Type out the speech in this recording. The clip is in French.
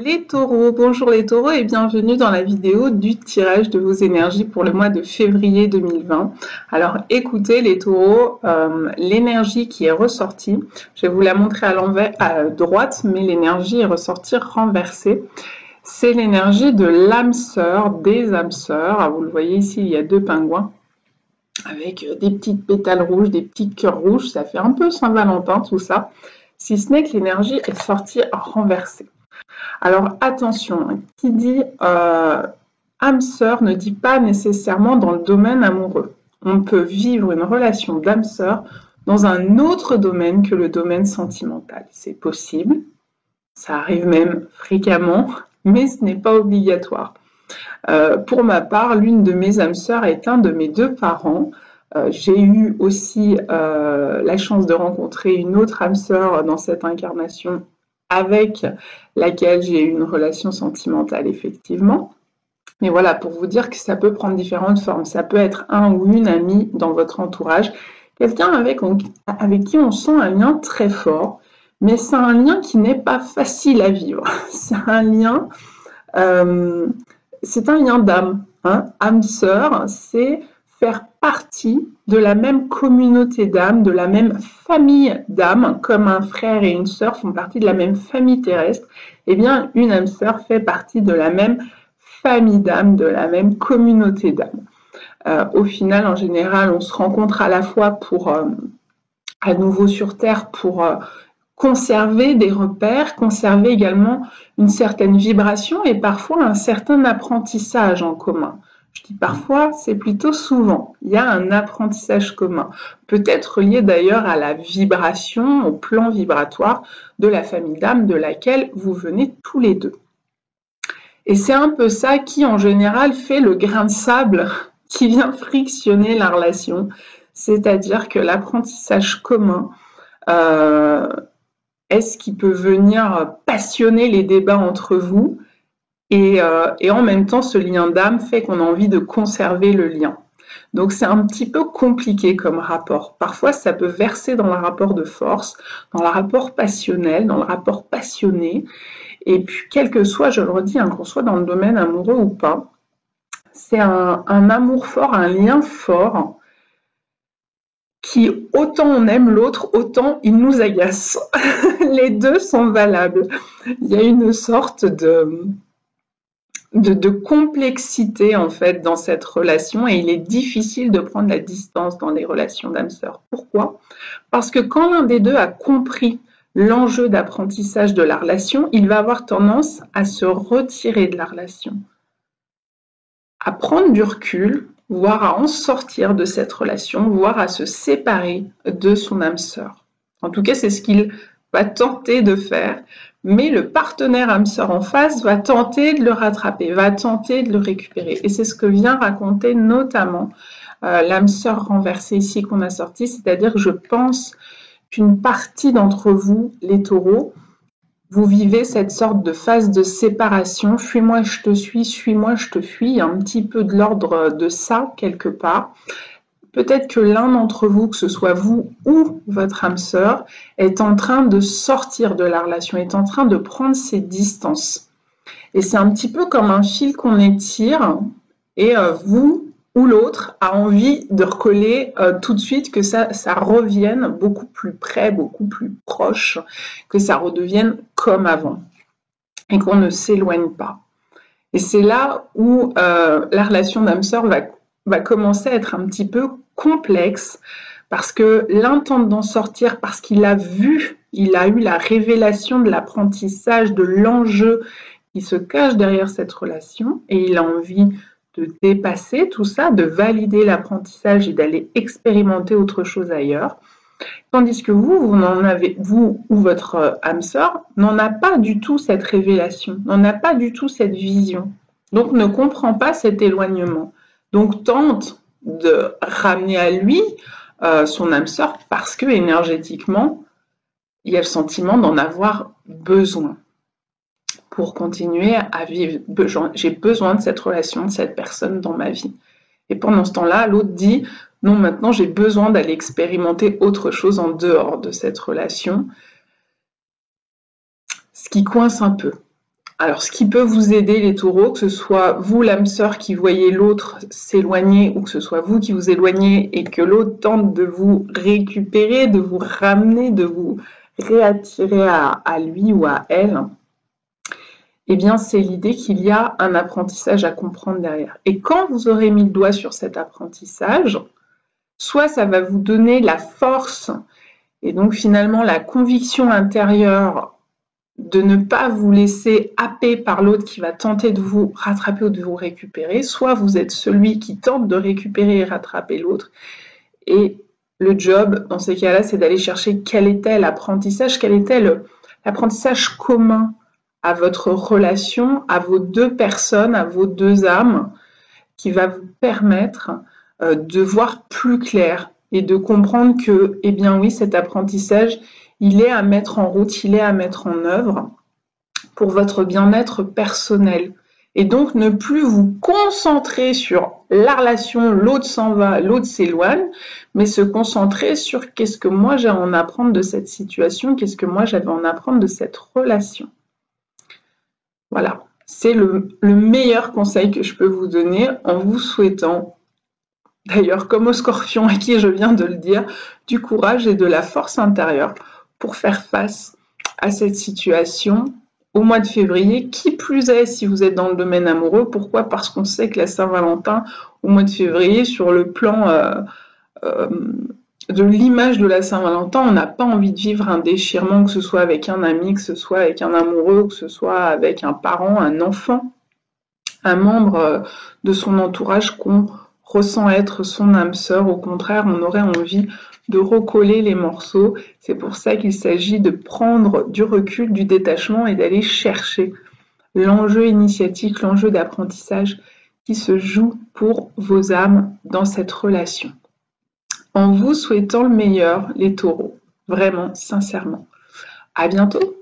Les taureaux, bonjour les taureaux et bienvenue dans la vidéo du tirage de vos énergies pour le mois de février 2020. Alors écoutez les taureaux, l'énergie qui est ressortie, je vais vous la montrer à l'envers, à droite, mais l'énergie est ressortie renversée. C'est l'énergie de l'âme sœur, des âmes sœurs. Alors, vous le voyez ici, il y a deux pingouins avec des petites pétales rouges, des petits cœurs rouges, ça fait un peu Saint-Valentin tout ça, si ce n'est que l'énergie est sortie renversée. Alors attention, qui dit âme sœur ne dit pas nécessairement dans le domaine amoureux. On peut vivre une relation d'âme sœur dans un autre domaine que le domaine sentimental. C'est possible, ça arrive même fréquemment, mais ce n'est pas obligatoire. Pour ma part, l'une de mes âmes sœurs est un de mes deux parents. J'ai eu aussi la chance de rencontrer une autre âme sœur dans cette incarnation avec laquelle j'ai eu une relation sentimentale, effectivement. Mais voilà, pour vous dire que ça peut prendre différentes formes. Ça peut être un ou une amie dans votre entourage, quelqu'un avec qui on sent un lien très fort, mais c'est un lien qui n'est pas facile à vivre. C'est un lien d'âme. Hein. Âme sœur, c'est faire partie de la même communauté d'âmes, de la même famille d'âmes, comme un frère et une sœur font partie de la même famille terrestre. Eh bien, une âme sœur fait partie de la même famille d'âmes, de la même communauté d'âmes. Au final, en général, on se rencontre à la fois pour, à nouveau sur Terre, pour conserver des repères, conserver également une certaine vibration et parfois un certain apprentissage en commun. Je dis parfois, c'est plutôt souvent. Il y a un apprentissage commun, peut-être lié d'ailleurs à la vibration, au plan vibratoire de la famille d'âme de laquelle vous venez tous les deux. Et c'est un peu ça qui, en général, fait le grain de sable qui vient frictionner la relation. C'est-à-dire que l'apprentissage commun est ce qui peut venir passionner les débats entre vous. Et en même temps, ce lien d'âme fait qu'on a envie de conserver le lien. Donc c'est un petit peu compliqué comme rapport. Parfois, ça peut verser dans le rapport de force, dans le rapport passionnel, dans le rapport passionné. Et puis, quel que soit, je le redis, qu'on soit dans le domaine amoureux ou pas, c'est un amour fort, un lien fort qui, autant on aime l'autre, autant il nous agace. Les deux sont valables. Il y a une sorte de complexité en fait dans cette relation et il est difficile de prendre la distance dans les relations d'âme sœur. Pourquoi ? Parce que quand l'un des deux a compris l'enjeu d'apprentissage de la relation, il va avoir tendance à se retirer de la relation, à prendre du recul, voire à en sortir de cette relation, voire à se séparer de son âme sœur. En tout cas, c'est ce qu'il va tenter de faire. Mais le partenaire âme sœur en face va tenter de le rattraper, va tenter de le récupérer. Et c'est ce que vient raconter notamment l'âme sœur renversée ici qu'on a sorti, c'est-à-dire que je pense qu'une partie d'entre vous, les taureaux, vous vivez cette sorte de phase de séparation, fuis-moi je te suis-moi je te fuis, il y a un petit peu de l'ordre de ça quelque part. Peut-être que l'un d'entre vous, que ce soit vous ou votre âme sœur, est en train de sortir de la relation, est en train de prendre ses distances. Et c'est un petit peu comme un fil qu'on étire et vous ou l'autre a envie de recoller tout de suite, que ça revienne beaucoup plus près, beaucoup plus proche, que ça redevienne comme avant et qu'on ne s'éloigne pas. Et c'est là où la relation d'âme sœur va commencer à être un petit peu complexe parce que l'un tente d'en sortir parce qu'il a vu, il a eu la révélation de l'apprentissage, de l'enjeu qui se cache derrière cette relation et il a envie de dépasser tout ça, de valider l'apprentissage et d'aller expérimenter autre chose ailleurs. Tandis que vous ou votre âme sœur n'en a pas du tout cette révélation, n'en a pas du tout cette vision, donc ne comprend pas cet éloignement. Donc tente de ramener à lui son âme sœur parce que énergétiquement, il y a le sentiment d'en avoir besoin pour continuer à vivre. J'ai besoin de cette relation, de cette personne dans ma vie. Et pendant ce temps-là, l'autre dit « Non, maintenant j'ai besoin d'aller expérimenter autre chose en dehors de cette relation », ce qui coince un peu. Alors, ce qui peut vous aider, les taureaux, que ce soit vous, l'âme sœur, qui voyez l'autre s'éloigner, ou que ce soit vous qui vous éloignez et que l'autre tente de vous récupérer, de vous ramener, de vous réattirer à lui ou à elle, eh bien, c'est l'idée qu'il y a un apprentissage à comprendre derrière. Et quand vous aurez mis le doigt sur cet apprentissage, soit ça va vous donner la force et donc finalement la conviction intérieure de ne pas vous laisser happer par l'autre qui va tenter de vous rattraper ou de vous récupérer, soit vous êtes celui qui tente de récupérer et rattraper l'autre. Et le job, dans ces cas-là, c'est d'aller chercher quel était l'apprentissage, quel était l'apprentissage commun à votre relation, à vos deux personnes, à vos deux âmes, qui va vous permettre de voir plus clair et de comprendre que, eh bien oui, cet apprentissage, il est à mettre en route, il est à mettre en œuvre pour votre bien-être personnel. Et donc, ne plus vous concentrer sur la relation, l'autre s'en va, l'autre s'éloigne, mais se concentrer sur qu'est-ce que moi j'ai à en apprendre de cette situation, qu'est-ce que moi j'avais à en apprendre de cette relation. Voilà, c'est le meilleur conseil que je peux vous donner en vous souhaitant, d'ailleurs comme au Scorpion à qui je viens de le dire, du courage et de la force intérieure pour faire face à cette situation au mois de février, qui plus est si vous êtes dans le domaine amoureux. Pourquoi? Parce qu'on sait que la Saint-Valentin, au mois de février, sur le plan de l'image de la Saint-Valentin, on n'a pas envie de vivre un déchirement, que ce soit avec un ami, que ce soit avec un amoureux, que ce soit avec un parent, un enfant, un membre de son entourage qu'on ressent être son âme sœur. Au contraire, on aurait envie de recoller les morceaux. C'est pour ça qu'il s'agit de prendre du recul, du détachement et d'aller chercher l'enjeu initiatique, l'enjeu d'apprentissage qui se joue pour vos âmes dans cette relation. En vous souhaitant le meilleur, les taureaux, vraiment, sincèrement. À bientôt!